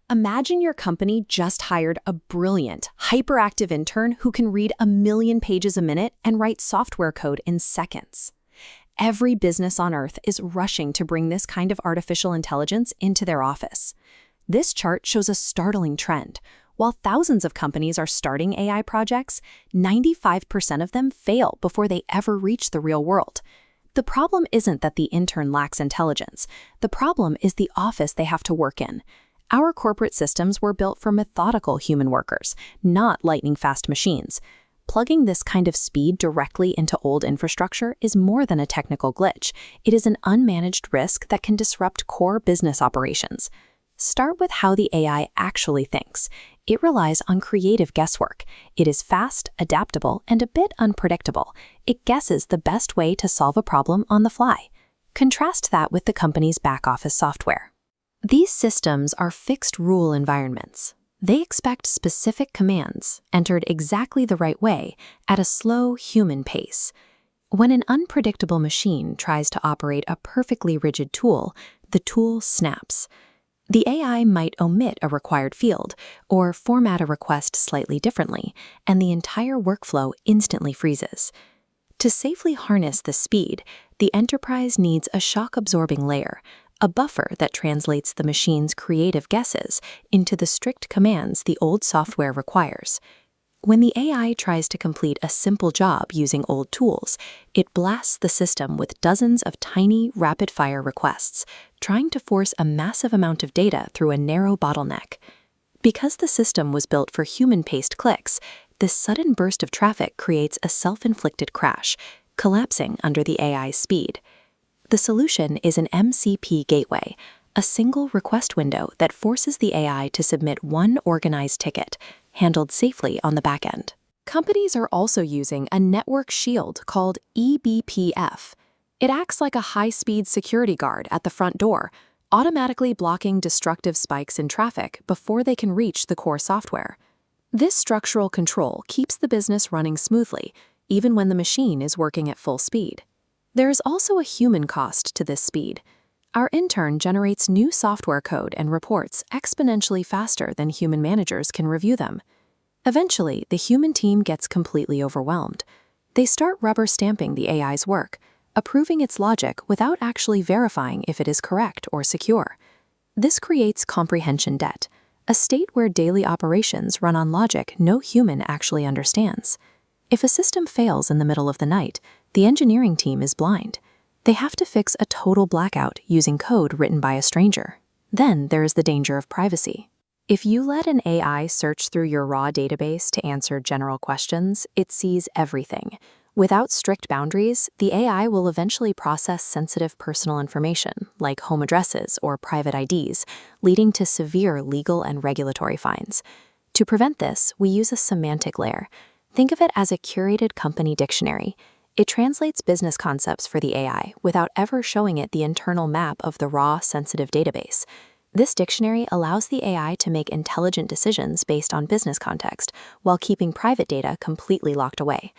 Imagine your company just hired a brilliant, hyperactive intern who can read 1 million pages a minute and write software code in seconds. Every business on Earth is rushing to bring this kind of artificial intelligence into their office. This chart shows a startling trend. While thousands of companies are starting AI projects, 95% of them fail before they ever reach the real world. The problem isn't that the intern lacks intelligence. The problem is the office they have to work in. Our corporate systems were built for methodical human workers, not lightning-fast machines. Plugging this kind of speed directly into old infrastructure is more than a technical glitch. It is an unmanaged risk that can disrupt core business operations. Start with how the AI actually thinks. It relies on creative guesswork. It is fast, adaptable, and a bit unpredictable. It guesses the best way to solve a problem on the fly. Contrast that with the company's back-office software. These systems are fixed-rule environments. They expect specific commands, entered exactly the right way, at a slow human pace. When an unpredictable machine tries to operate a perfectly rigid tool, the tool snaps. The AI might omit a required field or format a request slightly differently, and the entire workflow instantly freezes. To safely harness the speed, the enterprise needs a shock-absorbing layer, a buffer that translates the machine's creative guesses into the strict commands the old software requires. When the AI tries to complete a simple job using old tools, it blasts the system with dozens of tiny, rapid-fire requests, trying to force a massive amount of data through a narrow bottleneck. Because the system was built for human-paced clicks, this sudden burst of traffic creates a self-inflicted crash, collapsing under the AI's speed. The solution is an MCP gateway, a single request window that forces the AI to submit one organized ticket, handled safely on the back end. Companies are also using a network shield called eBPF. It acts like a high-speed security guard at the front door, automatically blocking destructive spikes in traffic before they can reach the core software. This structural control keeps the business running smoothly, even when the machine is working at full speed. There is also a human cost to this speed. Our intern generates new software code and reports exponentially faster than human managers can review them. Eventually, the human team gets completely overwhelmed. They start rubber stamping the AI's work, approving its logic without actually verifying if it is correct or secure. This creates comprehension debt, a state where daily operations run on logic no human actually understands. If a system fails in the middle of the night, the engineering team is blind. They have to fix a total blackout using code written by a stranger. Then there is the danger of privacy. If you let an AI search through your raw database to answer general questions, it sees everything. Without strict boundaries, the AI will eventually process sensitive personal information, like home addresses or private IDs, leading to severe legal and regulatory fines. To prevent this, we use a semantic layer. Think of it as a curated company dictionary. It translates business concepts for the AI without ever showing it the internal map of the raw, sensitive database. This dictionary allows the AI to make intelligent decisions based on business context, while keeping private data completely locked away.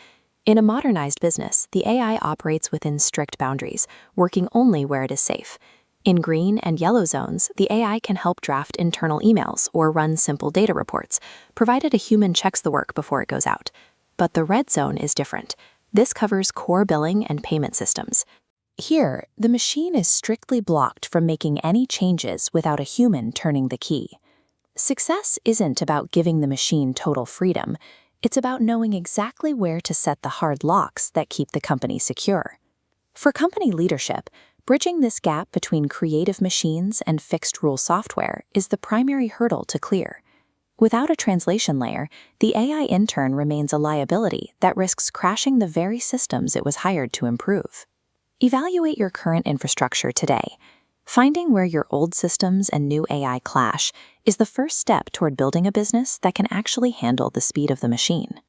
In a modernized business, the AI operates within strict boundaries, working only where it is safe. In green and yellow zones, the AI can help draft internal emails or run simple data reports, provided a human checks the work before it goes out. But the red zone is different. This covers core billing and payment systems. Here, the machine is strictly blocked from making any changes without a human turning the key. Success isn't about giving the machine total freedom. It's about knowing exactly where to set the hard locks that keep the company secure. For company leadership, bridging this gap between creative machines and fixed-rule software is the primary hurdle to clear. Without a translation layer, the AI intern remains a liability that risks crashing the very systems it was hired to improve. Evaluate your current infrastructure today. Finding where your old systems and new AI clash is the first step toward building a business that can actually handle the speed of the machine.